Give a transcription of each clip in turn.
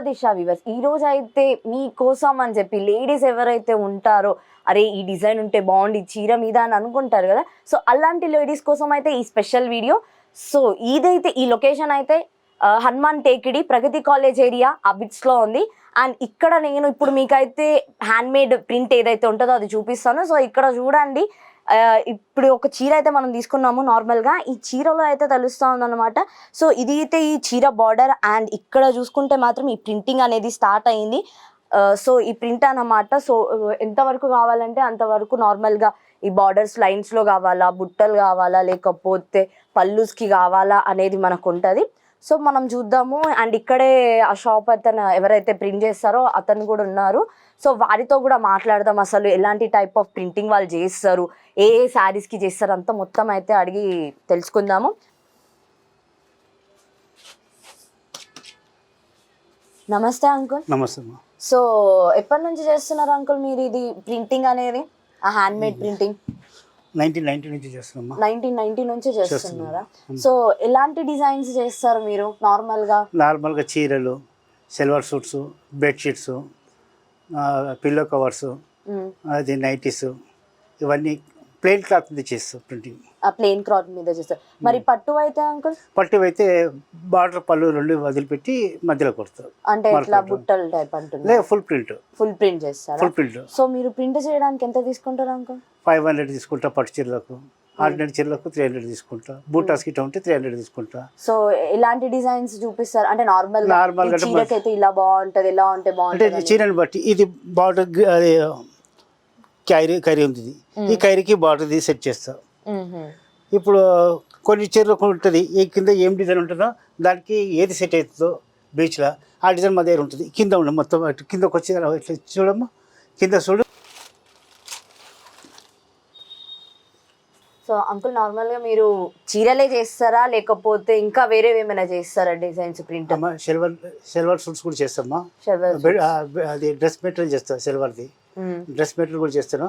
దిశ viewers, ఈ రోజు అయితే మీకోసం అని చెప్పి లేడీస్ ఎవరైతే ఉంటారో అరే ఈ డిజైన్ ఉంటే బాగుంది చీర మీద అని అనుకుంటారు కదా, సో అలాంటి లేడీస్ కోసం అయితే ఈ స్పెషల్ వీడియో. సో ఇదైతే ఈ లొకేషన్ అయితే హనుమాన్ టేకిడి ప్రగతి కాలేజ్ ఏరియా అబిట్స్లో ఉంది. అండ్ ఇక్కడ నేను ఇప్పుడు మీకైతే హ్యాండ్మేడ్ ప్రింట్ ఏదైతే ఉంటుందో అది చూపిస్తాను. సో ఇక్కడ చూడండి, ఇప్పుడు ఒక చీర అయితే మనం తీసుకున్నాము. నార్మల్గా ఈ చీరలో అయితే తెలుస్తూ ఉందన్నమాట. సో ఇది అయితే ఈ చీర బార్డర్, అండ్ ఇక్కడ చూసుకుంటే మాత్రం ఈ ప్రింటింగ్ అనేది స్టార్ట్ అయింది. సో ఈ ప్రింట్ అన్నమాట. సో ఎంతవరకు కావాలంటే అంతవరకు నార్మల్గా ఈ బార్డర్స్ లైన్స్లో కావాలా, బుట్టలు కావాలా, లేకపోతే పళ్ళుస్కి కావాలా అనేది మనకు ఉంటుంది. సో మనం చూద్దాము. అండ్ ఇక్కడే ఆ షాప్ అతను ఎవరైతే ప్రింట్ చేస్తారో అతను కూడా ఉన్నారు. సో వారితో కూడా మాట్లాడదాం, అసలు ఎలాంటి టైప్ ఆఫ్ ప్రింటింగ్ వాళ్ళు చేస్తారు, ఏ ఏ శారీస్కి చేస్తారు అంతా మొత్తం అయితే అడిగి తెలుసుకుందాము. నమస్తే అంకుల్. నమస్తే. సో ఎప్పటి నుంచి చేస్తున్నారు అంకుల్ మీరు ఇది ప్రింటింగ్ అనేది, ఆ హ్యాండ్మేడ్ ప్రింటింగ్? 1990 నుంచి చేస్తున్నామా. 1990 నుంచి చేస్తున్నారా? సో ఎలాంటి డిజైన్స్ చేస్తారు మీరు నార్మల్గా? చీరలు, silver suits, bedsheets, pillow covers, అది నైటీస్, ఇవన్నీ ప్లెయిన్ క్లాత్ మీద చేస్తాం ప్రింటింగ్. ప్లెయిన్ క్లాత్ మీద చేస్తారు. మరి పట్టు అయితే అంకుల్? పట్టు అయితే బార్డర్ పళ్ళు రెండు వదిలిపెట్టి మధ్యలో కొడతారు. అంటే ఇట్లా బుట్టల టైప్ అంటుంది? ఫుల్ ప్రింట్ చేస్తారు. Full print. సో మీరు ప్రింట్ చేయడానికి ఎంత తీసుకుంటారు అంకుల్? 500 తీసుకుంటా పట్టు చీరలకు, ఆర్డినరీ చీరలకు 300 తీసుకుంటా, బూటాస్ గిట్ట ఉంటే 300 తీసుకుంటా. సో ఎలాంటి డిజైన్స్ చూపిస్తారు అంటే నార్మల్ చీరకైతే ఇలా బాగుంటది, ఇలా ఉంటే బాగుంటది అంటే చీరని బట్టి. ఇది బార్డర్ అది కైరీ ఉంది, ఈ కైరీకి బార్డర్ సెట్ చేస్తా. ఇప్పుడు కొన్ని చీరలకు ఉంటుంది, ఈ కింద ఏం డిజైన్ ఉంటుందో దానికి ఏది సెట్ అవుతుందో బీచ్లో ఆ డిజైన్ మా దగ్గర ఉంటుంది. కింద ఉండే మొత్తం కిందకు వచ్చి ఇట్లా చూడమ్మా, కింద చూడు. సో అంకుల్ నార్మల్గా మీరు చీరలే చేస్తారా లేకపోతే ఇంకా వేరే ఏమైనా చేస్తారా డిజైన్స్ ప్రింట్? సిల్వర్ సూట్స్ కూడా చేస్తామా. అది డ్రెస్ మెటీరియల్ చేస్తాను, సిల్వర్ది డ్రెస్ మెటీరియల్ కూడా చేస్తాను.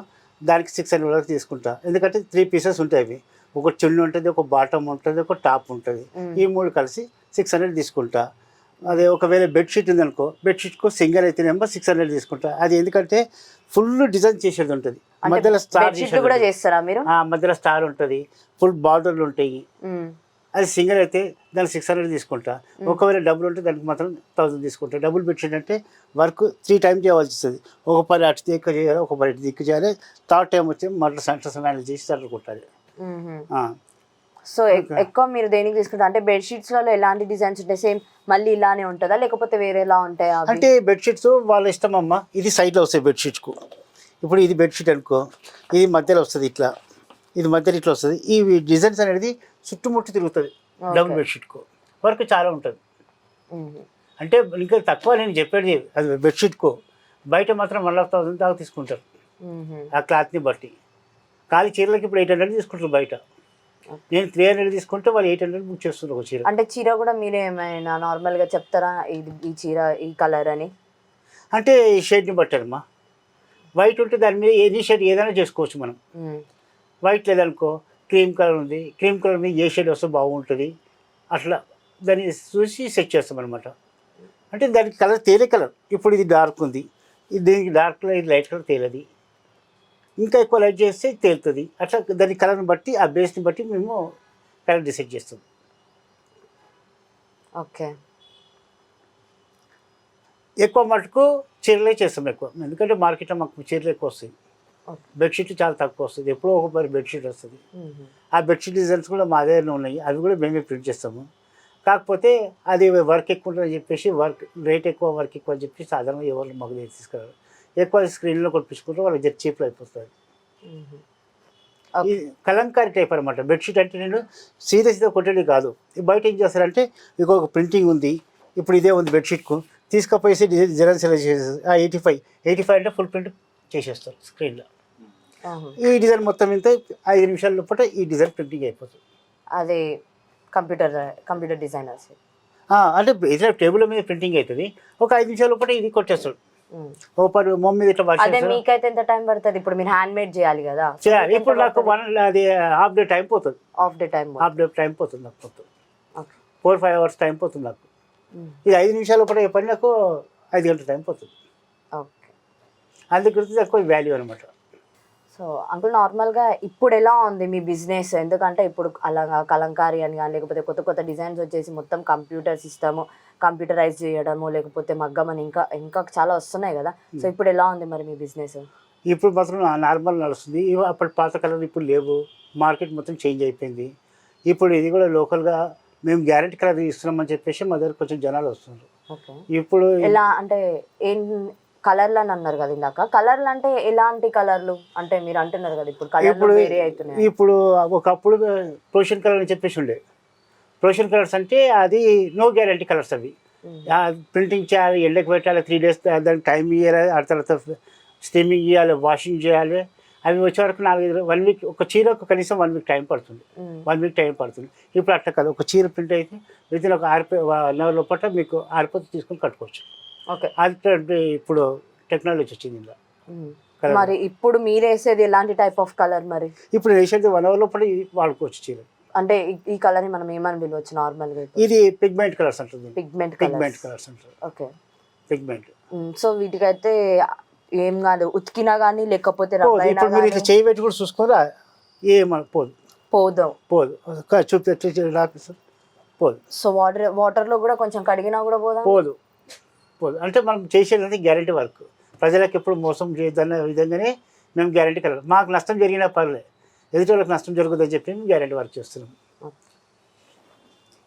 దానికి 600 వరకు తీసుకుంటా. ఎందుకంటే 3 పీసెస్ ఉంటాయి. అవి ఒక చున్నీ ఉంటుంది, ఒక బాటమ్ ఉంటుంది, ఒక టాప్ ఉంటుంది. ఈ 3 కలిసి 600 తీసుకుంటా. అదే ఒకవేళ బెడ్షీట్ ఉందనుకో, బెడ్షీట్కు సింగిల్ అయితేనేమో 600 తీసుకుంటా. అది ఎందుకంటే ఫుల్ డిజైన్ చేసేది ఉంటుంది, మధ్యలో స్టార్ కూడా చేస్తారా మీరు? మధ్యలో స్టార్ ఉంటుంది, ఫుల్ బార్డర్లు ఉంటాయి. అది సింగిల్ అయితే దానికి 600 తీసుకుంటా. ఒకవేళ డబుల్ ఉంటే దానికి మాత్రం 1000 తీసుకుంటా. డబుల్ బెడ్షీట్ అంటే వర్క్ 3 టైమ్స్ చేయవలసి వస్తుంది. ఒక పని అటు దిక్కు చేయాలి, ఒక పని ఇటు దిక్కు చేయాలి. థర్డ్ టైం వచ్చి మళ్ళీ సెంటర్ మేనేజ్ చేసి సెంటర్ కొట్టాలి. సో ఎక్కువ మీరు దేనికి తీసుకుంటారు అంటే బెడ్షీట్స్లలో ఎలాంటి డిజైన్స్ ఉంటాయి? సేమ్ మళ్ళీ ఇలానే ఉంటుందా లేకపోతే వేరేలా ఉంటాయా? అంటే బెడ్షీట్స్ వాళ్ళ ఇష్టం అమ్మ. ఇది సైడ్లో వస్తాయి బెడ్షీట్కు. ఇప్పుడు ఇది బెడ్షీట్ అనుకో, ఇది మధ్యలో వస్తుంది, ఇట్లా ఇది మధ్యలో ఇట్లా వస్తుంది. ఈ డిజైన్స్ అనేది చుట్టుముట్టు తిరుగుతుంది. డబుల్ బెడ్షీట్కు వర్క్ చాలా ఉంటుంది. అంటే ఇంకా తక్కువ నేను చెప్పేది అది బెడ్షీట్కు. బయట మాత్రం 1,1000 దాకా తీసుకుంటారు ఆ క్లాత్ని బట్టి. ఖాళీ చీరలకి ఇప్పుడు 800 తీసుకుంటారు బయట. నేను 300 తీసుకుంటే వాళ్ళు 800 బుక్ చేస్తున్నారు ఒక చీర. అంటే చీర కూడా మీరు ఏమైనా నార్మల్గా చెప్తారా ఈ చీర ఈ కలర్ అని? అంటే ఈ షేడ్ని బట్టారమ్మా. వైట్ ఉంటే దాని మీద ఎనీ షేడ్ ఏదైనా చేసుకోవచ్చు మనం. వైట్ లేదనుకో, క్రీమ్ కలర్ ఉంది, క్రీమ్ కలర్ మీద ఏ షేడ్ వస్తే బాగుంటుంది అట్లా దాన్ని చూసి సెట్ చేస్తాం అనమాట. అంటే దానికి కలర్ తేలే కలర్. ఇప్పుడు ఇది డార్క్ ఉంది, దీనికి డార్క్ కలర్, ఇది లైట్ కలర్ తేలది. ఇంకా ఎక్కువ లైట్ చేస్తే తేలుతుంది. అట్లా దాని కలర్ని బట్టి ఆ బేస్ని బట్టి మేము కలర్ డిసైడ్ చేస్తాం. ఓకే. ఎక్కువ మటుకు చీరలే చేస్తాం ఎక్కువ, ఎందుకంటే మార్కెట్లో మాకు చీరలు ఎక్కువ వస్తాయి. బెడ్షీట్ చాలా తక్కువ వస్తుంది. ఎప్పుడో ఒకసారి బెడ్షీట్ వస్తుంది. ఆ బెడ్షీట్ డిజైన్స్ కూడా మా దగ్గర ఉన్నాయి, అవి కూడా మేమే ప్రింట్ చేస్తాము. కాకపోతే అది వర్క్ ఎక్కువ ఉంటుందని చెప్పేసి రేట్ ఎక్కువ, వర్క్ ఎక్కువ అని చెప్పి సాధారణంగా ఎవరు మాకు తీసుకురారు. ఎక్కువ స్క్రీన్లో కొట్టించుకుంటే వాళ్ళకి జస్ట్ చీప్లో అయిపోతుంది. ఈ కలంకారీ టైప్ అనమాట బెడ్షీట్. అంటే నేను సీదా కొట్టేది కాదు. బయట ఏం చేస్తారంటే ఇంకొక ప్రింటింగ్ ఉంది, ఇప్పుడు ఇదే ఉంది బెడ్షీట్కు, తీసుకపోయేసి డిజైన్ సెలెక్ట్ చేసేసి 85 అంటే ఫుల్ ప్రింట్ చేసేస్తారు స్క్రీన్లో. ఈ డిజైన్ మొత్తం ఇంత 5 నిమిషాల లోపల ఈ డిజైన్ ప్రింటింగ్ అయిపోతుంది. అదే కంప్యూటర్ డిజైనర్స్ అంటే ఇట్లా టేబుల్ మీద ప్రింటింగ్ అవుతుంది. ఒక 5 నిమిషాల లోపల ఇది కొట్టేస్తాడు. ఓ పర్ మొమ్మ మీద ఇట్లా మీకైతే ఎంత టైం పడుతుంది? ఇప్పుడు మీరు హ్యాండ్ మేడ్ చేయాలి కదా. చేయాలి. ఇప్పుడు నాకు అది హాఫ్ డే టైం పోతుంది. హాఫ్ డే టైం పోతుంది నాకు మొత్తం 4-5 అవర్స్ టైం పోతుంది నాకు. ఇది 5 నిమిషాలు కూడా ఏ పని నాకు 5 గంటల టైం పోతుంది. ఓకే. అందుకు ఎక్కువ వాల్యూ అనమాట. సో అంకుల్ నార్మల్గా ఇప్పుడు ఎలా ఉంది మీ బిజినెస్? ఎందుకంటే ఇప్పుడు అలా కలంకారీ అని కానీ లేకపోతే కొత్త కొత్త డిజైన్స్ వచ్చేసి మొత్తం కంప్యూటర్ సిస్టము, కంప్యూటరైజ్ చేయడము, లేకపోతే మగ్గం అని ఇంకా ఇంకా చాలా వస్తున్నాయి కదా. సో ఇప్పుడు ఎలా ఉంది మరి మీ బిజినెస్? ఇప్పుడు మాత్రం నార్మల్ నడుస్తుంది. అప్పటి పాత కలర్ ఇప్పుడు లేవు, మార్కెట్ మొత్తం చేంజ్ అయిపోయింది. ఇప్పుడు ఇది కూడా లోకల్గా మేము గ్యారెంటీ కలర్ ఇస్తున్నామని చెప్పేసి మా దగ్గర కొంచెం జనాలు వస్తున్నారు. ఓకే. ఇప్పుడు ఎలా అంటే ఏం కలర్లు అని అన్నారు కదా ఇందాక, కలర్లు అంటే ఎలాంటి కలర్లు అంటే మీరు అంటున్నారు కదా ఇప్పుడు కలర్లు వేరే అవుతున్నాయి. ఇప్పుడు ఒకప్పుడు ప్రొఫెషన్ కలర్ అని చెప్పేసి ఉండే. ప్రొఫెషన్ కలర్స్ అంటే అది నో గ్యారెంటీ కలర్స్. అవి ప్రింటింగ్ చేయాలి, ఎండకు పెట్టాలి, 3 days దానికి టైం ఇవ్వాలి, ఆ తర్వాత స్టీమింగ్ చేయాలి, వాషింగ్ చేయాలి. అవి వచ్చే వరకు 4-5 1 week, ఒక చీరకు కనీసం 1 week టైం పడుతుంది. 1 week టైం పడుతుంది. ఇప్పుడు అట్లా కాదు, ఒక చీర ప్రింట్ అయితే వితిన్ ఒక 1 hour లోపల మీకు ఆరిపోతే తీసుకొని కట్టుకోవచ్చు. ఓకే. అది ఇప్పుడు టెక్నాలజీ వచ్చింది ఇలా. మరి ఇప్పుడు మీరు వేసేది ఎలాంటి టైప్ ఆఫ్ కలర్ మరి? ఇప్పుడు వేసేది 1 hour లోపల వాడుకోవచ్చు చీర. అంటే ఈ కలర్ ని మనం ఏమని పిలవచ్చు నార్మల్గా? ఇది పిగ్మెంట్ కలర్స్ అంటుంది. పిగ్మెంట్ కలర్స్ అంటారు. ఓకే. పిగ్మెంట్. సో వీటికైతే ఏం కాదు, ఉతికినా కానీ లేకపోతే ఇప్పుడు మీరు ఇట్లా చేయి పెట్టి కూడా చూసుకోరా, పోదు పోదు చూపిస్తారు పోదు. సో వాటర్లో కూడా కొంచెం కడిగినా కూడా పోదు. అంటే మనం చేసేది గ్యారెంటీ వర్క్. ప్రజలకు ఎప్పుడు మోసం చేయొద్దన్న విధంగానే మేము గ్యారెంటీ కలర్. మాకు నష్టం జరిగినా పర్లేదు, ఎదుటి వాళ్ళకి నష్టం జరుగుతుందని చెప్పి మేము గ్యారెంటీ వర్క్ చేస్తున్నాం.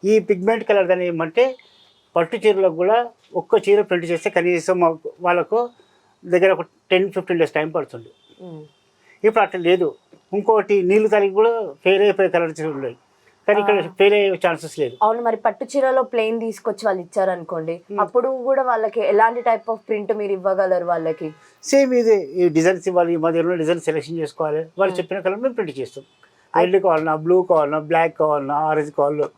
ఈ పిగ్మెంట్ కలర్ అని ఏమంటే పట్టు చీరలకు కూడా ఒక్క చీర ప్రింట్ చేస్తే కనీసం వాళ్ళకు దగ్గర ఒక 10-15 days టైం పడుతుంది. ఇప్పుడు అట్లా లేదు. ఇంకోటి నీళ్ళు తలిగి కూడా ఫెయిల్ అయిపోయే కలర్ చీరలు ఉన్నాయి, కానీ ఇక్కడ ఫెయిల్ అయ్యే ఛాన్సెస్ లేదు. అవును. మరి పట్టు చీరలో ప్లెయిన్ తీసుకొచ్చి వాళ్ళు ఇచ్చారనుకోండి, అప్పుడు కూడా వాళ్ళకి ఎలాంటి టైప్ ఆఫ్ ప్రింట్ మీరు ఇవ్వగలరు వాళ్ళకి? సేమ్ ఇదే, ఈ డిజైన్స్ ఇవ్వాలి, ఈ మధ్యలో డిజైన్ సెలెక్షన్ చేసుకోవాలి, వాళ్ళు చెప్పిన కలర్ మేము ప్రింట్ చేస్తాం. రెడ్ కావాలన్నా, బ్లూ కావాలన్నా, బ్లాక్ కావాలన్నా, ఆరెంజ్ కావాలన్నా,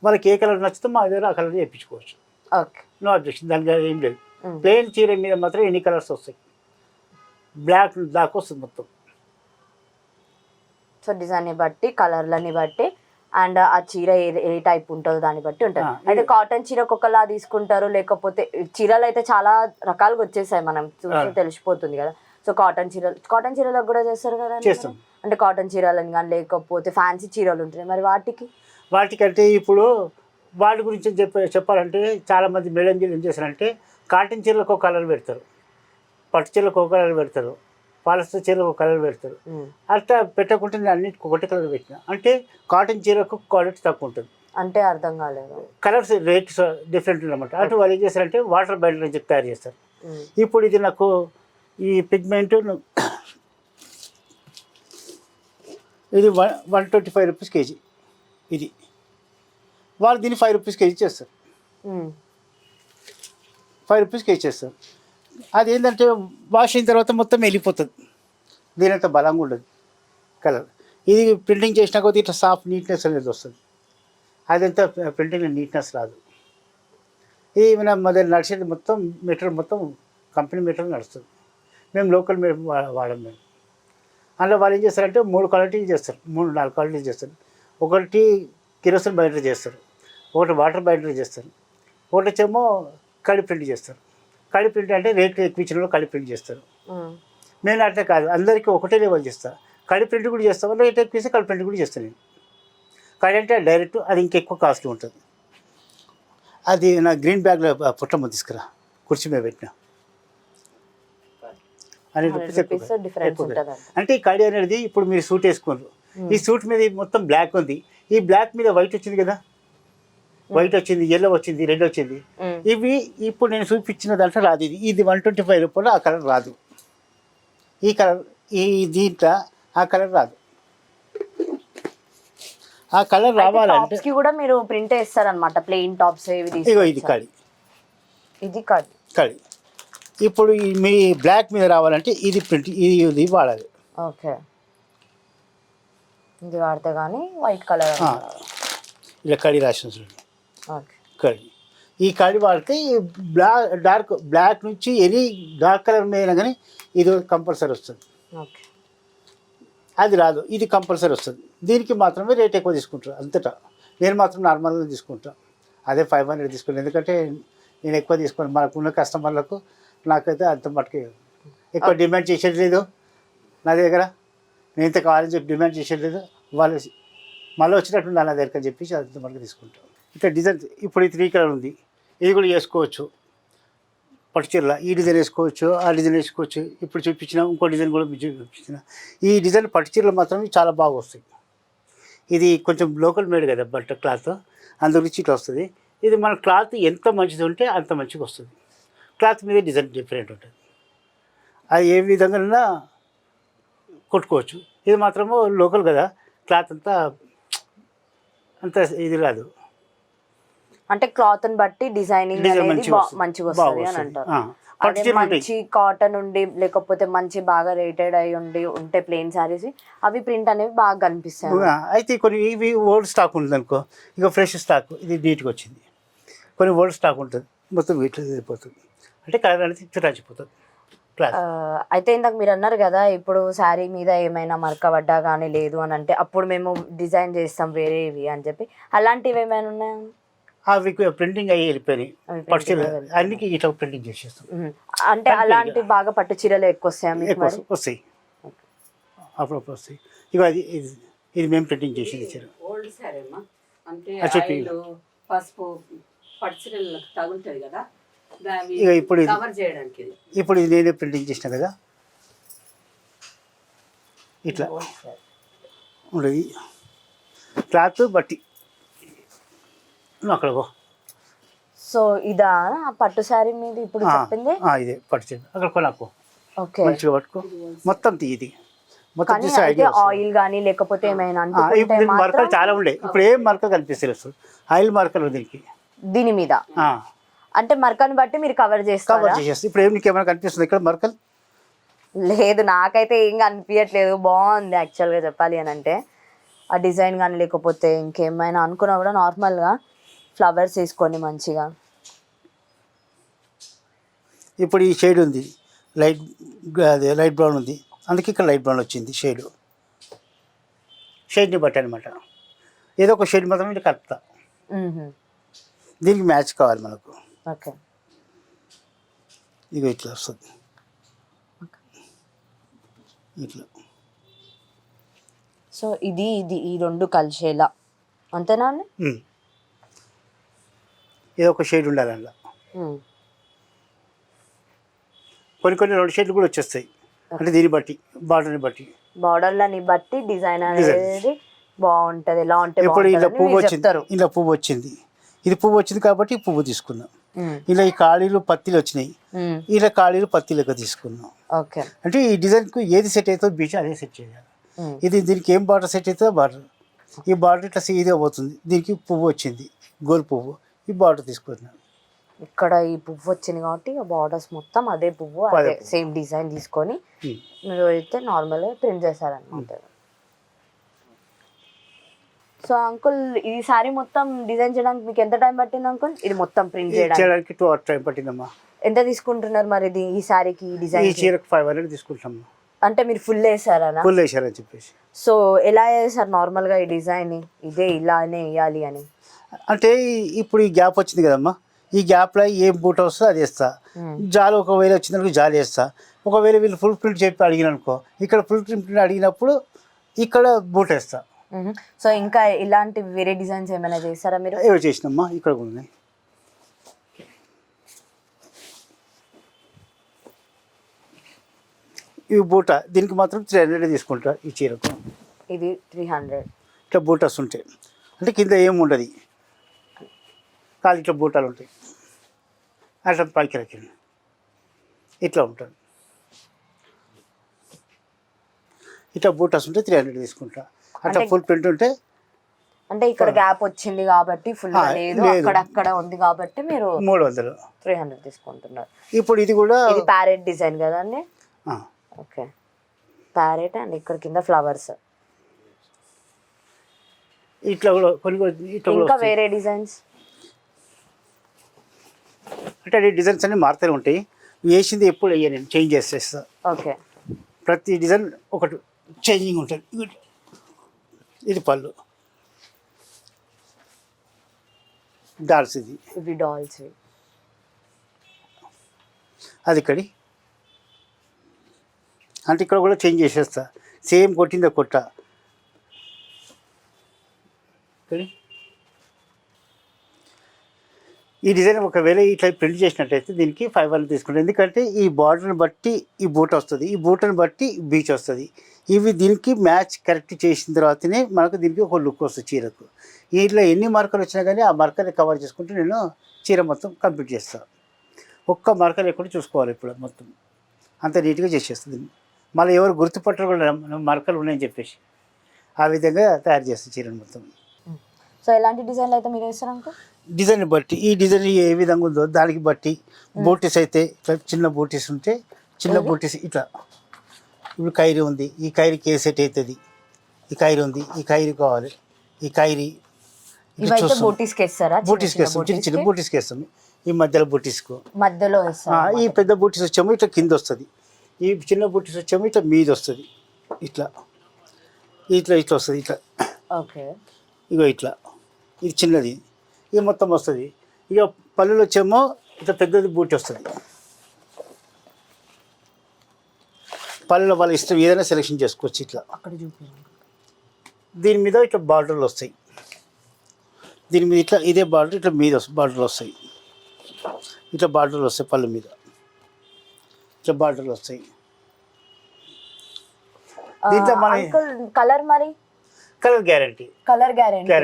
వాళ్ళకి ఏ కలర్ నచ్చితే మా దగ్గర ఆ కలర్ చేయించుకోవచ్చు. ఓకే. నో అబ్జెక్షన్, దానికి ఏం లేదు. ప్లెయిన్ చీర మీద మాత్రం ఎన్ని కలర్స్ వస్తాయి, బ్లాక్ దాకా వస్తుంది మొత్తం. సో డిజైన్ని బట్టి, కలర్లని బట్టి, అండ్ ఆ చీర ఏ టైప్ ఉంటుందో దాన్ని బట్టి ఉంటుంది. అయితే కాటన్ చీర ఒకలా తీసుకుంటారు, లేకపోతే చీరలు అయితే చాలా రకాలుగా వచ్చేసాయి, మనం చూసి తెలిసిపోతుంది కదా. సో కాటన్ చీరలకు కూడా చేస్తారు కదా. అంటే కాటన్ చీరలని కానీ లేకపోతే ఫ్యాన్సీ చీరలు ఉంటాయి, మరి వాటికంటే ఇప్పుడు వాటి గురించి చెప్పాలంటే చాలామంది మేడం ఏం చేస్తారంటే కాటన్ చీరలకు ఒక కలర్ పెడతారు, పట్టు చీరలకు ఒక కలర్ పెడతారు, పాలిస్టర్ చీరకు ఒక కలర్ పెడతారు. అట్లా పెట్టకుంటే నేను అన్నిటికి ఒకటి కలర్ పెట్టిన అంటే కాటన్ చీరకు క్వాలిటీ తక్కువ ఉంటుంది. అంటే అర్థం కాలేదు, కలర్స్ రేట్స్ డిఫరెంట్ అనమాట. అటు వాళ్ళు ఏం చేస్తారంటే వాటర్ బైండర్ అని చెప్పి తయారు చేస్తారు. ఇప్పుడు ఇది నాకు ఈ పిగ్మెంట్ ఇది 125 rupees kg. ఇది వాళ్ళు దీన్ని 5 rupees kg చేస్తారు, 5 rupees kg చేస్తారు. అది ఏంటంటే వాష్ అయిన తర్వాత మొత్తం వెళ్ళిపోతుంది, దీనంత బలంగా ఉండదు కలర్. ఇది ప్రింటింగ్ చేసినా కొద్ది ఇట్లా సాఫ్ట్ నీట్నెస్ అనేది వస్తుంది, అదంతా ప్రింటింగ్ నీట్నెస్ రాదు. ఇది మన దగ్గర నడిచేది మొత్తం మెటీరియల్ మొత్తం కంపెనీ మెటీరియల్ నడుస్తుంది, మేము లోకల్ వాడం. మేము అందులో వాళ్ళు ఏం చేస్తారంటే 3 క్వాలిటీలు చేస్తారు, 3-4 క్వాలిటీలు చేస్తారు. ఒకటి కిరోసిన్ బైండర్ చేస్తారు, ఒకటి వాటర్ బైండర్ చేస్తారు, ఒకటి వచ్చేమో కడి ప్రింట్ చేస్తారు. కడి ప్రింట్ అంటే రేట్లు ఎక్కువ ఇచ్చిన వాళ్ళు కడి ప్రింట్ చేస్తారు. నేను అట్లా కాదు, అందరికీ ఒకటే లెవెల్ చేస్తాను. కడి ప్రింట్ కూడా చేస్తాను, రేట్ ఎక్కువ ఇస్తే కడి ప్రింట్ కూడా చేస్తాను నేను. కడి అంటే డైరెక్ట్, అది ఇంకెక్కువ కాస్ట్లీ ఉంటుంది. అది నా గ్రీన్ బ్యాగ్లో పుట్టమ్మ తీసుకురా, కుర్చీ మీద పెట్టిన అంటే ఈ కడి అనేది ఇప్పుడు మీరు సూట్ వేసుకున్నారు, ఈ సూట్ మీద మొత్తం బ్లాక్ ఉంది, ఈ బ్లాక్ మీద వైట్ వచ్చింది కదా, వైట్ వచ్చింది, ఎల్లో వచ్చింది, రెడ్ వచ్చింది. ఇవి ఇప్పుడు నేను చూపించిన దాంట్లో రాదు. ఇది 125 రూపాయలు, ఆ కలర్ రాదు. ఈ కలర్ ఈ దీంట్లో ఆ కలర్ రాదు. ఆ కలర్ రావాలంటే కూడా మీరు ప్రింట్ వేస్తారనమాట, ప్లెయిన్ టాప్స్. ఇగో ఇది కడి, ఇది కడి. ఇప్పుడు మీ బ్లాక్ మీద రావాలంటే ఇది ప్రింట్, ఇది వాడాలి. ఓకే. ఇది వాడితే కానీ వైట్ కలర్ ఇలా కడి రాసిన చూడండి, ఓకే. కడి, ఈ కడి వాడితే బ్లాక్ నుంచి ఎనీ డార్క్ కలర్ మీద కానీ ఇది కంపల్సరీ వస్తుంది. ఓకే. అది రాదు, ఇది కంపల్సరీ వస్తుంది. దీనికి మాత్రమే రేట్ ఎక్కువ తీసుకుంటారు అంతటా. నేను మాత్రం నార్మల్గా తీసుకుంటాను. అదే 500 తీసుకున్నాను, ఎందుకంటే నేను ఎక్కువ తీసుకోను, మనకున్న కస్టమర్లకు నాకైతే అంత మటుకు ఎక్కువ డిమాండ్ చేసేది లేదు నా దగ్గర. నేను ఇంత కావాలని చెప్పి డిమాండ్ చేసేది లేదు, వాళ్ళు మళ్ళీ వచ్చినట్టు నా దగ్గర అని చెప్పి అంత మటుకు తీసుకుంటాం. ఇక్కడ డిజైన్ ఇప్పుడు ఈ 3 కలర్ ఉంది, ఇది కూడా చేసుకోవచ్చు. పట్టు చీరల ఈ డిజైన్ వేసుకోవచ్చు, ఆ డిజైన్ వేసుకోవచ్చు. ఇప్పుడు చూపించిన ఇంకో డిజైన్ కూడా చూపించిన. ఈ డిజైన్ పట్టు చీరలు మాత్రం చాలా బాగా వస్తాయి. ఇది కొంచెం లోకల్ మేడ్ కదా బట్ట క్లాత్, అందుగురించి ఇట్లా వస్తుంది. ఇది మన క్లాత్ ఎంత మంచిది ఉంటే అంత మంచిగా వస్తుంది. క్లాత్ మీద డిజైన్ డిఫరెంట్ ఉంటుంది, అది ఏ విధంగా కొట్టుకోవచ్చు. ఇది మాత్రము లోకల్ కదా, క్లాత్ అంత ఇది రాదు. అంటే క్లాత్ని బట్టి డిజైనింగ్ అనేది మంచిగా వస్తుంది అని అంటారు. అదే మంచి కాటన్ ఉండి లేకపోతే మంచి బాగా రేటెడ్ అయి ఉంటే ప్లెయిన్ శారీస్ అవి ప్రింట్ అనేవి బాగా కనిపిస్తాయి. అయితే కొన్ని ఇవి ఓల్డ్ స్టాక్ ఉంటుంది అనుకో, ఇక ఫ్రెష్ స్టాక్ ఇది నీట్గా వచ్చింది. కొన్ని ఓల్డ్ స్టాక్ ఉంటుంది, మొత్తం వీటిలో అయిపోతుంది, అంటే కలర్ అనేది చిరాచిపోతుంది. అయితే ఇందాక మీరు అన్నారు కదా, ఇప్పుడు శారీ మీద ఏమైనా మరక పడ్డా కానీ లేదు అని అంటే అప్పుడు మేము డిజైన్ చేస్తాం వేరేవి అని చెప్పి, అలాంటివి ఏమైనా ఉన్నాయా? అవి ప్రింటింగ్ అయ్యి వెళ్ళిపోయినాయి, పట్టు చీరలు అన్నికి ఇట్లా ప్రింటింగ్ చేసేస్తాం. అంటే అలాంటి బాగా పట్టు చీరలు ఎక్కువ వస్తాయి, అప్పుడప్పుడు వస్తాయి. ఇక ఇది మేము ప్రింటింగ్ చేసేది చీర. ఓల్డ్ సారీ అమ్మా, అంటే పసుపు పట్టు చీరలు తగులుతుంది కదా, ఇక ఇప్పుడు కవర్ చేయడానికి ఇప్పుడు ఇది నేనే ప్రింటింగ్ చేసిన కదా, ఇట్లా ఉండేది క్లాత్ బట్టి అక్కడ. సో ఇదా పట్టు శారీ మీద ఇప్పుడు చెప్పింది? ఇదే పట్టు చీర, అక్కడ కొనకు ఓకే, మంచిగా పట్టుకో, మొత్తం తీది మొత్తం ఆయిల్ కానీ లేకపోతే ఏమైనా మరకలు చాలా ఉండే, ఇప్పుడు ఏం మరక కనిపిస్తుంది, ఆయిల్ మరకలు దీనికి దీని మీద. అంటే మరకని బట్టి మీరు కవర్ చేస్తారు. ఇప్పుడు ఏం నీకు ఏమైనా కనిపిస్తుంది ఇక్కడ మరకలు? లేదు, నాకైతే ఏం కనిపించట్లేదు, బాగుంది యాక్చువల్గా చెప్పాలి అని అంటే. ఆ డిజైన్ కానీ లేకపోతే ఇంకేమైనా అనుకున్నా కూడా నార్మల్గా ఫ్లవర్స్ వేసుకొని మంచిగా. ఇప్పుడు ఈ షేడ్ ఉంది, అదే లైట్ బ్రౌన్ ఉంది, అందుకే ఇక్కడ లైట్ బ్రౌన్ వచ్చింది షేడ్ని బట్టి అనమాట. ఏదో ఒక షేడ్ మాత్రం ఇది కలుపుతా, దీనికి మ్యాచ్ కావాలి మనకు. ఓకే, ఇక ఇట్లా వస్తుంది, ఇట్లా. సో ఇది ఈ రెండు కలిసేలా అంతేనా అండి? ఏదో ఒక షేడ్ ఉండాలి అందులో. కొన్ని 2 షేడ్లు కూడా వచ్చేస్తాయి, అంటే దీన్ని బట్టి బార్డర్లని బట్టి డిజైన్ అనేది బాగుంటుంది. ఎలా ఉంటే ఇప్పుడు ఇలా పువ్వు వచ్చింది, ఇలా పువ్వు వచ్చింది, ఇది పువ్వు వచ్చింది కాబట్టి పువ్వు తీసుకున్నాం. ఇలా ఈ కాళీలు పత్తిలు వచ్చినాయి, ఇలా కాళీలు పత్తిలుగా తీసుకున్నాం. ఓకే, అంటే ఈ డిజైన్కు ఏది సెట్ అవుతుందో బీచ్ అదే సెట్ చేయాలి. దీనికి ఏం బార్డర్ సెట్ అవుతుందో బార్డర్, ఈ బార్డర్ ఇట్లా సీదా పోతుంది. దీనికి పువ్వు వచ్చింది, గోల్ పువ్వు, ఈ బార్డర్ తీసుకున్నాం. ఇక్కడ ఈ పువ్వు వచ్చింది కాబట్టి బార్డర్స్ మొత్తం అదే పువ్వు, అదే సేమ్ డిజైన్ తీసుకొని మీరు అయితే నార్మల్గా ప్రింట్ చేశారనమాట. సో అంకుల్, ఈ సారీ మొత్తం డిజైన్ చేయడానికి మీకు ఎంత టైం పట్టింది అంకుల్? ఇది మొత్తం ప్రింట్ చేయడానికి 2 hours టైం పట్టిందమ్మా. ఎంత తీసుకుంటున్నారు మరి ఇది ఈ సారీకి డిజైన్? ఈ చీరకు 500 తీసుకుంటాం. అంటే మీరు ఫుల్ వేసారా? ఫుల్ వేసారని చెప్పేసి. సో ఎలా వేసారు నార్మల్గా ఈ డిజైన్, ఇదే ఇలానే వేయాలి అని? అంటే ఇప్పుడు ఈ గ్యాప్ వచ్చింది కదమ్మా, ఈ గ్యాప్లో ఏం బూట వస్తుందో అది వేస్తా. జాలి ఒకవేళ వచ్చిందనుకో జాలి వేస్తా. ఒకవేళ వీళ్ళు ఫుల్ ప్రింట్ చెప్పి అడిగిననుకో, ఇక్కడ ఫుల్ ప్రింట్ అడిగినప్పుడు ఇక్కడ బూట వేస్తా. సో ఇంకా ఇలాంటి వేరే డిజైన్స్ ఏమైనా చేస్తారా మీరు? ఏవో చేసినమ్మా, ఇక్కడ కూడా ఉన్నాయి. ఈ బూట దీనికి మాత్రం 300 తీసుకుంటా ఈ చీరకు. ఇది 300. ఇట్లా బూటాస్ ఉంటాయి, అంటే కింద ఏమి ఉండదు, కాదు ఇట్లా బూటాలు ఉంటాయి, అట్లా పైకి రకండి ఇట్లా ఉంటుంది. ఇట్లా బూటాస్ ఉంటే 300 తీసుకుంటా. అట్లా ఫుల్ ప్రింట్ ఉంటే, అంటే ఇక్కడ గ్యాప్ వచ్చింది కాబట్టి ఫుల్ లేదు, అక్కడ ఉంది కాబట్టి మీరు 300 తీసుకుంటున్నారు. ఇప్పుడు ఇది కూడా ఇది ప్యారెట్ డిజైన్ కదండి? ఓకే, ప్యారెట్ అండ్ ఇక్కడ కింద ఫ్లవర్స్. ఇట్లా కూడా కొన్ని ఇంకా వేరే డిజైన్స్, అంటే డిజైన్స్ అన్ని మారుతూనే ఉంటాయి. వేసింది ఎప్పుడు వేయ నేను చేంజ్ చేసేస్తా. ఓకే, ప్రతి డిజైన్ ఒకటి చేంజింగ్ ఉంటుంది. ఇది పళ్ళు, డాల్స్ ఇది ఇవి డాల్స్. అది ఇక్కడి అంటే ఇక్కడ కూడా చేంజ్ చేసేస్తా, సేమ్ కొట్టిందా కొట్ట ఇక్కడి. ఈ డిజైన్ ఒకవేళ ఇట్లా ప్రింట్ చేసినట్టయితే దీనికి 500 తీసుకుంటాం, ఎందుకంటే ఈ బార్డర్ని బట్టి ఈ బూట వస్తుంది, ఈ బూటని బట్టి బీచ్ వస్తుంది. ఇవి దీనికి మ్యాచ్ కరెక్ట్ చేసిన తర్వాతనే మనకు దీనికి ఒక లుక్ వస్తుంది చీరకు. ఇట్లా ఎన్ని మార్కలు వచ్చినా కానీ ఆ మార్కర్ని కవర్ చేసుకుంటూ నేను చీర మొత్తం కంప్లీట్ చేస్తాను. ఒక్క మార్కర్ లేకుండా చూసుకోవాలి ఇప్పుడు మొత్తం, అంత నీట్గా చేసేస్తుంది. మళ్ళీ ఎవరు గుర్తుపట్టరు కూడా మార్కర్లు ఉన్నాయని చెప్పేసి ఆ విధంగా తయారు చేస్తాను చీరను మొత్తం. సో ఎలాంటి డిజైన్లు అయితే మీరు వేస్తారు అంకుల్? డిజైన్ బట్టి ఈ డిజైన్ ఏ విధంగా ఉందో దానికి బట్టి బూటీస్ అయితే ఇట్లా చిన్న బూటీస్ ఉంటే చిన్న బూటీస్ ఇట్లా. ఇప్పుడు కైరీ ఉంది, ఈ కైరీకి ఏ సెట్ అవుతుంది, ఈ కైరీ ఉంది, ఈ కైరీ కావాలి, ఈ కైరీ ఇవైతే బూటీస్కి వేస్తారా? బూటీస్కి వేస్తాం, చిన్న చిన్న బూటీస్కి వేస్తాం. ఈ మధ్యలో బూటీస్కు మధ్యలో వేస్తాం. ఈ పెద్ద బూటీస్ వచ్చేమో ఇట్లా కింద వస్తుంది, ఈ చిన్న బూటీస్ వచ్చేమో ఇట్లా మీద వస్తుంది, ఇట్లా ఇట్లా ఇట్లా వస్తుంది ఇట్లా. ఓకే, ఇగో ఇట్లా ఇది చిన్నది, ఇది మొత్తం వస్తుంది. ఇక పళ్ళులు వచ్చేమో ఇట్లా పెద్దది బూటీ వస్తుంది. పళ్ళులో వాళ్ళ ఇష్టం ఏదైనా సెలెక్షన్ చేసుకోవచ్చు. ఇట్లా అక్కడ చూపించండి. దీని మీద ఇట్లా బార్డర్లు వస్తాయి, దీని మీద ఇట్లా ఇదే బార్డర్ ఇట్లా మీద బార్డర్లు వస్తాయి, ఇట్లా బార్డర్లు వస్తాయి పళ్ళు మీద, ఇట్లా బార్డర్లు వస్తాయి. దీంట్లో మన కలర్ మరి కలర్ గ్యారంటీ. కలర్ గ్యారంటీ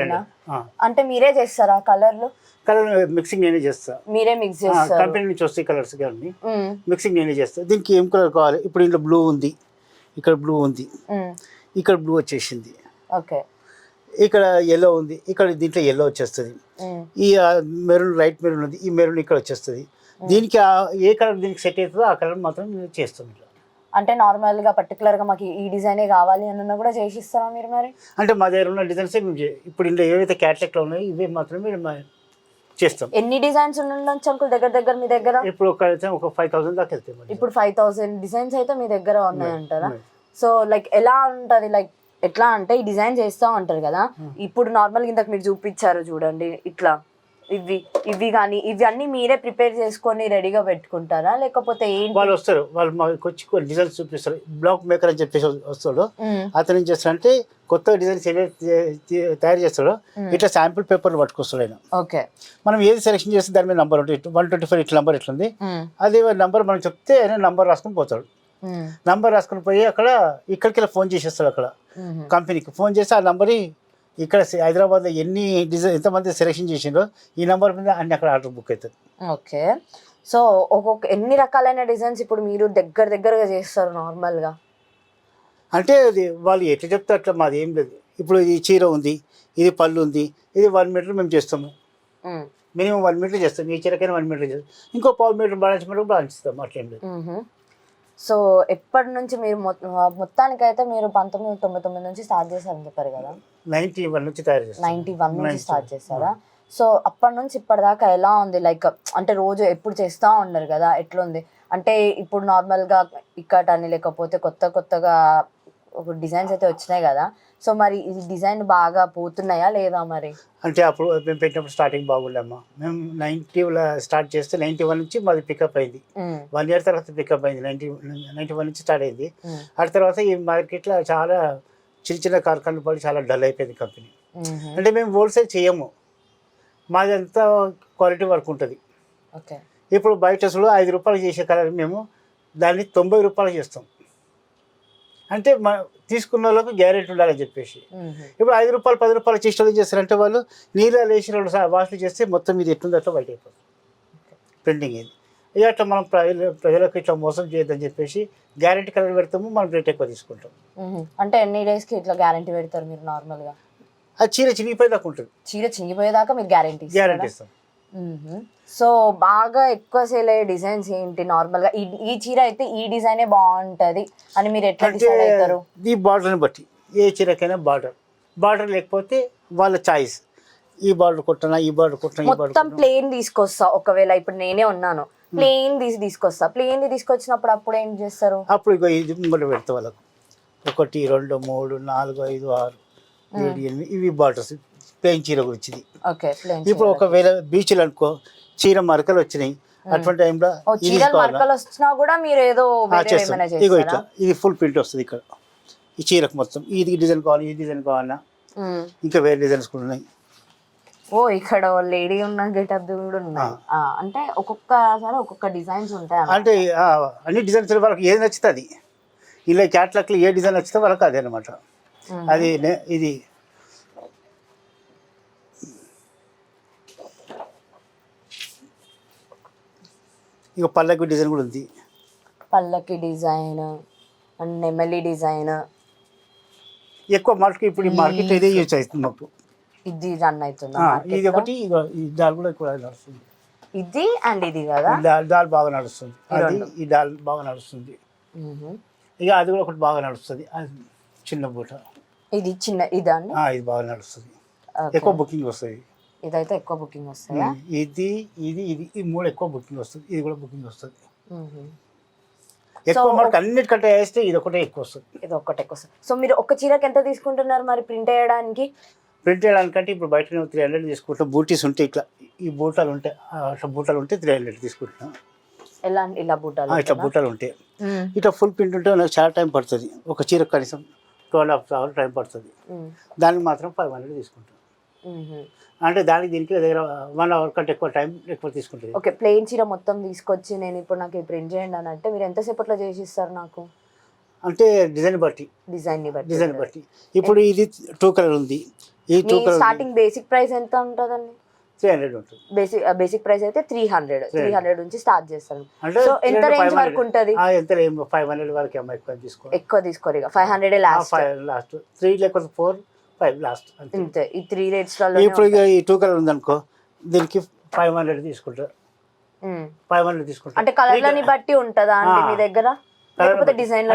అంటే మీరే చేస్తారా కలర్లు? కలర్ మిక్సింగ్ నేనే చేస్తా, మీరే మిక్స్ చేస్తారు? కంపెనీ నుంచి వస్తాయి కలర్స్ కానీ మిక్సింగ్ నేనే చేస్తా. దీనికి ఏం కలర్ కావాలి, ఇప్పుడు ఇంట్లో బ్లూ ఉంది, ఇక్కడ బ్లూ ఉంది, ఇక్కడ బ్లూ వచ్చేసింది, ఓకే, ఇక్కడ ఎల్లో ఉంది, ఇక్కడ దీంట్లో ఎల్లో వచ్చేస్తుంది. ఈ మెరూన్ లైట్ మెరూన్ ఉంది, ఈ మెరూన్ ఇక్కడ వచ్చేస్తుంది. దీనికి ఏ కలర్ దీనికి సెట్ అవుతుందో ఆ కలర్ మాత్రం నేను చేస్తాం. ఇట్లా అంటే నార్మల్గా పర్టికులర్గా మాకు ఈ డిజైనే కావాలి అన్న కూడా చేసిస్తారా మీరు మరి? అంటే మా దగ్గర ఉన్న డిజైన్స్ ఇప్పుడు ఇంట్లో ఏవైతే క్యాటలాగ్లో ఉన్నాయో ఇవే మాత్రమే చేస్తాం. ఎన్ని డిజైన్స్ ఉండొచ్చు అంకుల్ దగ్గర దగ్గర మీ దగ్గర? ఇప్పుడు ఒక 5000 దాకా వెళ్తాయి. ఇప్పుడు 5000 డిజైన్స్ అయితే మీ దగ్గర ఉన్నాయంటారా? సో లైక్ ఎలా ఉంటుంది, లైక్ ఎట్లా అంటే ఈ డిజైన్ చేస్తా ఉంటారు కదా, ఇప్పుడు నార్మల్గా ఇంతకు మీరు చూపించారు చూడండి ఇట్లా, ఇవి కానీ ఇవి అన్ని మీరే ప్రిపేర్ చేసుకొని రెడీగా పెట్టుకుంటారా లేకపోతే ఏంటి? వాళ్ళు వస్తారు, వాళ్ళు మాకు వచ్చి కొన్ని డిజైన్స్ చూపిస్తారు. బ్లాక్ మేకర్ అని చెప్పేసి వస్తాడు, అతను ఏం చేస్తాడంటే కొత్త డిజైన్స్ ఏవైతే తయారు చేస్తాడో ఇట్లా శాంపుల్ పేపర్లు పట్టుకొస్తాడు ఆయన. ఓకే, మనం ఏది సెలెక్షన్ చేస్తే దాని మీద నంబర్ ఉంటుంది, 124 ఇట్లా నంబర్ ఇట్లుంది, అదే నంబర్ మనం చెప్తే ఆయన నంబర్ రాసుకొని పోతాడు. నంబర్ రాసుకొని పోయి ఇక్కడికి ఫోన్ చేసేస్తాడు. అక్కడ కంపెనీకి ఫోన్ చేసి ఆ నంబర్ ఇక్కడ హైదరాబాద్లో ఎన్ని డిజైన్ ఎంతమంది సెలెక్షన్ చేసిండ్రో ఈ నెంబర్ మీద అన్ని అక్కడ ఆర్డర్ బుక్ అవుతుంది. ఓకే, సో ఎన్ని రకాలైన డిజైన్స్ ఇప్పుడు మీరు దగ్గరగా చేస్తారు నార్మల్గా? అంటే అది వాళ్ళు ఎట్లా చెప్తే అట్లా, మాది ఏం లేదు. ఇప్పుడు ఇది చీర ఉంది, ఇది పళ్ళు ఉంది, ఇది 1 మీటర్ మేము చేస్తాము, మినిమం 1 మీటర్ చేస్తాం. ఈ చీరకైనా 1 మీటర్ చేస్తాం, ఇంకో 1/2 మీటర్ బాగా అట్లేం లేదు. సో ఎప్పటి నుంచి మీరు మొత్తానికైతే మీరు 1999 నుంచి స్టార్ట్ చేశారని చెప్పారు కదా? 91 నుంచి తయారు చేస్తాం. 91 నుంచి స్టార్ట్ చేస్తారా? సో అప్పటి నుంచి ఇప్పటిదాకా ఎలా ఉంది, లైక్ అంటే రోజు ఎప్పుడు చేస్తూ ఉన్నారు కదా, ఎట్లుంది అంటే ఇప్పుడు నార్మల్గా ఇక్కటని లేకపోతే కొత్తగా డిజైన్స్ అయితే వచ్చినాయి కదా, సో మరి ఈ డిజైన్ బాగా పోతున్నాయా లేదా మరి? అంటే అప్పుడు మేము పెట్టినప్పుడు స్టార్టింగ్ బాగుండమ్మా. మేము 90లో స్టార్ట్ చేస్తే 91 నుంచి మాది పికప్ అయింది. 1 ఇయర్ తర్వాత పికప్ అయింది. 91 నుంచి స్టార్ట్ అయింది. ఆ తర్వాత ఈ మార్కెట్లో చాలా చిన్న కార్ఖానలు పడి చాలా డల్ అయిపోయింది కంపెనీ. అంటే మేము హోల్సేల్ చేయము, మాది అంతా క్వాలిటీ వర్క్ ఉంటుంది. ఓకే, ఇప్పుడు బయట అసలు 5 రూపాయలు చేసే కలర్ మేము దాన్ని 90 రూపాయలు చేస్తాం. అంటే తీసుకున్న వాళ్ళకు గ్యారెంటీ ఉండాలని చెప్పేసి. ఇప్పుడు 5 రూపాయలు 10 రూపాయలు చేసి ఏం చేస్తారంటే వాళ్ళు నీళ్ళు వేసి 2 వాష్లు చేస్తే మొత్తం ఇది ఎట్లుందో అట్లా బయట అయిపోతుంది ప్రింటింగ్. ఇది ఇక అట్లా మనం ప్రజలకు ఇట్లా మోసం చేయొద్దని చెప్పేసి గ్యారెంటీ కలర్ పెడతాము, మనం రేట్ ఎక్కువ తీసుకుంటాం. అంటే ఎన్ని డేస్కి ఇట్లా గ్యారెంటీ పెడతారు మీరు నార్మల్గా? అది చీర చినిగిపోయేదాకా ఉంటుంది. చీర చినిగిపోయేదాకా మీరు గ్యారెంటీ ఇస్తాం. సో బాగా ఎక్కువ సేల్ అయ్యే డిజైన్స్ ఏంటి నార్మల్గా? ఈ చీర అయితే ఈ డిజైనే బాగుంటుంది అని మీరు ఎట్లా డిసైడ్ అవుతారు? ఈ బార్డర్ని బట్టి ఏ చీరకైనా బార్డర్ లేకపోతే వాళ్ళ చాయిస్, ఈ బార్డర్ కొట్టనా ఈ బార్డర్ కొట్టనా. మొత్తం ప్లేన్ తీసుకొస్తా, ఒకవేళ ఇప్పుడు నేనే ఉన్నాను ప్లేన్ తీసుకొస్తా, ప్లేన్ తీసుకొచ్చినప్పుడు అప్పుడు ఏం చేస్తారు? అప్పుడు ఇక ఇది ముంగట పెడతా వాళ్ళకు 1 2 3 4 5 6 7 8 ఇవి బార్డర్స్ ప్లెయిన్ చీర గురించి ఇది. ఓకే ఇప్పుడు ఒకవేళ బీచ్లు అనుకో చీర మరకలు వచ్చినాయి, అటువంటి టైంలో చీరలు మరకలు వచ్చినా కూడా మీరు ఏదో ఏమైనా ఇగో ఇట్లా ఇది ఫుల్ ప్రింట్ వస్తుంది ఇక్కడ ఈ చీరకు మొత్తం. ఇది డిజైన్ కావాలి, ఈ డిజైన్ కావాలన్నా ఇంకా వేరే డిజైన్స్ కూడా ఉన్నాయి. ఓ ఇక్కడ లేడీ ఉన్న గెటప్ కూడా ఉన్నాయి. అంటే ఒక్కొక్కసారి ఒక్కొక్క డిజైన్స్ ఉంటాయి. అంటే అన్ని డిజైన్స్ వాళ్ళకి ఏది నచ్చుతుంది, ఇలా క్యాట్లాక్లో ఏ డిజైన్ నచ్చితే వాళ్ళకి అదే అనమాట. అది ఇది ఇక పల్లకి డిజైన్ కూడా ఉంది. పల్లకి డిజైన్ అండ్ నెమలి డిజైన్ ఎక్కువ మార్కెట్ ఇప్పుడు ఈ మార్కెట్ ఇదే యూజ్ అవుతుంది మాకు. ఇది రన్ అవుతుంది. ఇది ఒకటి ఈ డాల్ కూడా ఎక్కువ నడుస్తుంది. ఇది అండ్ ఇది కదా డాల్ బాగా నడుస్తుంది. అది ఈ డాల్ బాగా నడుస్తుంది. ఇక అది కూడా ఒకటి బాగా నడుస్తుంది. అది చిన్న బూట. ఇది చిన్న ఇదా అండి? ఇది బాగా నడుస్తుంది, ఎక్కువ బుకింగ్ వస్తుంది. ఇదైతే ఎక్కువ బుకింగ్ వస్తుందా? ఇది ఇది ఇది ఈ మూడు ఎక్కువ బుకింగ్ వస్తుంది. ఇది కూడా బుకింగ్ వస్తుంది. ఎక్కువ మనకు అన్నిటికంటే వేస్తే ఇది ఒకటే ఎక్కువ వస్తుంది. ఇది ఒక్కటే ఎక్కువ వస్తుంది. సో మీరు ఒక చీరకి ఎంత తీసుకుంటున్నారు మరి ప్రింట్ వేయడానికి? ప్రింట్ చేయడానికంటే ఇప్పుడు బయట 300 తీసుకుంటాం. బూటీస్ ఉంటాయి, ఇట్లా ఈ బూటాలు ఉంటాయి, అట్లా బూటాలు ఉంటే 300 తీసుకుంటున్నాం. ఎలా ఇలా బూటాలు? ఇట్లా బూటాలు ఉంటాయి. ఇట్లా ఫుల్ ప్రింట్ ఉంటే నాకు చాలా టైం పడుతుంది. ఒక చీర కనీసం 2.5 hours టైం పడుతుంది. దానికి మాత్రం 500 తీసుకుంటాం. అంటే దానికి దీనికి దగ్గర 1 hour కంటే ఎక్కువ టైం ఎక్కువ తీసుకుంటుంది. ఓకే, ప్లెయిన్ చీర మొత్తం తీసుకొచ్చి నేను ఇప్పుడు నాకు ప్రింట్ చేయండి అని అంటే మీరు ఎంతసేపట్లో చేసి ఇస్తారు నాకు? అంటే డిజైన్ బట్టి ఇప్పుడు ఇది 2 కలర్ ఉంది. ఈ 2 కలర్ స్టార్టింగ్ బేసిక్ ప్రైస్ ఎంత ఉంటుందండి? 300 ఉంటుంది. బేసిక్ ప్రైస్ అయితే 300 నుంచి స్టార్ట్ చేస్తాను. సో ఎంత రేంజ్ వరకు ఉంటుంది? ఎంత 500 వరకు అమ్మ ఎక్కువ తీసుకోరు. ఇక 500 లాస్ట్. 3 లేకపోతే 4, 5 లాస్ట్ అంతే. ఈ 3 రేట్స్ లో ఇప్పుడు ఈ 2 కలర్ ఉంది అనుకో, దీనికి 500 తీసుకుంటారు. 500 తీసుకుంటారు. అంటే కలర్లని బట్టి ఉంటుందా అండి మీ దగ్గర? లేకపోతే డిజైన్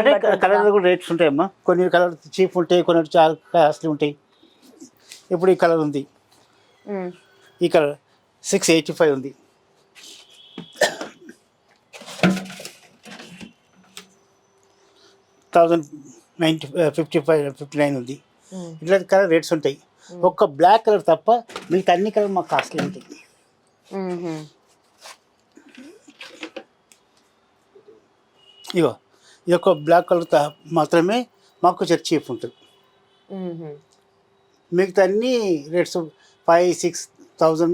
కలర్ కూడా రేట్స్ ఉంటాయమ్మా. కొన్ని కలర్ చీప్ ఉంటాయి, కొన్ని చాలా కాస్ట్లీ ఉంటాయి. ఇప్పుడు ఈ కలర్ ఉంది, ఈ కలర్ 685 ఉంది. 1055 ఉంది. ఇట్లా కలర్ రేట్స్ ఉంటాయి. ఒక్క బ్లాక్ కలర్ తప్ప మీకు అన్ని కలర్ మాకు కాస్ట్లీ ఉంటాయి. ఇగో ఈ యొక్క బ్లాక్ కలర్ మాత్రమే మాకు చీప్ ఉంటుంది. మిగతా అన్ని రేట్స్ 5,000-6,000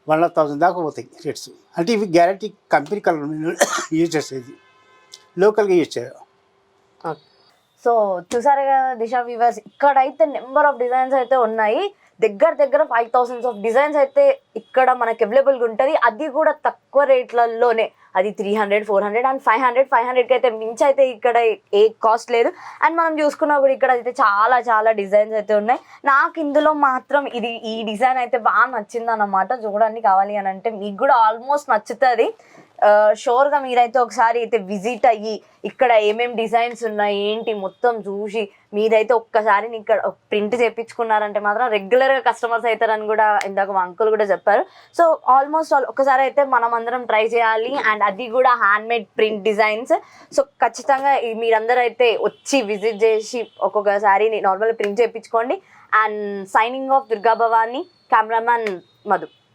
1,00,000 దాకా పోతాయి రేట్స్. అంటే ఇవి గ్యారంటీ కంపెనీ కలర్ యూజ్ చేసేది, లోకల్గా యూజ్ చేయరు. సో చూసారు కదా దిశా వ్యూవర్స్, ఇక్కడైతే నెంబర్ ఆఫ్ డిజైన్స్ అయితే ఉన్నాయి. దగ్గర 5,000 ఆఫ్ డిజైన్స్ అయితే ఇక్కడ మనకి అవైలబుల్గా ఉంటుంది. అది కూడా తక్కువ రేట్లలోనే. అది 300, 400 అండ్ 500కి అయితే మించి అయితే ఇక్కడ ఏ కాస్ట్ లేదు. అండ్ మనం చూసుకున్నప్పుడు ఇక్కడ అయితే చాలా డిజైన్స్ అయితే ఉన్నాయి. నాకు ఇందులో మాత్రం ఈ డిజైన్ అయితే బాగా నచ్చింది అన్నమాట. చూడడానికి కావాలి అని అంటే మీకు కూడా ఆల్మోస్ట్ నచ్చుతుంది. షూర్గా మీరైతే ఒకసారి అయితే విజిట్ అయ్యి ఇక్కడ ఏమేమి డిజైన్స్ ఉన్నాయి ఏంటి మొత్తం చూసి మీరైతే ఒక్కసారి ఇక్కడ ప్రింట్ చేయించుకున్నారంటే మాత్రం రెగ్యులర్గా కస్టమర్స్ అవుతారని కూడా ఇందాక మా అంకుల్ కూడా చెప్పారు. సో ఆల్మోస్ట్ ఒక్కసారి అయితే మనం అందరం ట్రై చేయాలి. అండ్ అది కూడా హ్యాండ్మేడ్ ప్రింట్ డిజైన్స్. సో ఖచ్చితంగా మీరందరూ అయితే వచ్చి విజిట్ చేసి ఒక్కొక్కసారి నార్మల్గా ప్రింట్ చేయించుకోండి. And signing off Durga Bhavani, cameraman Madhu.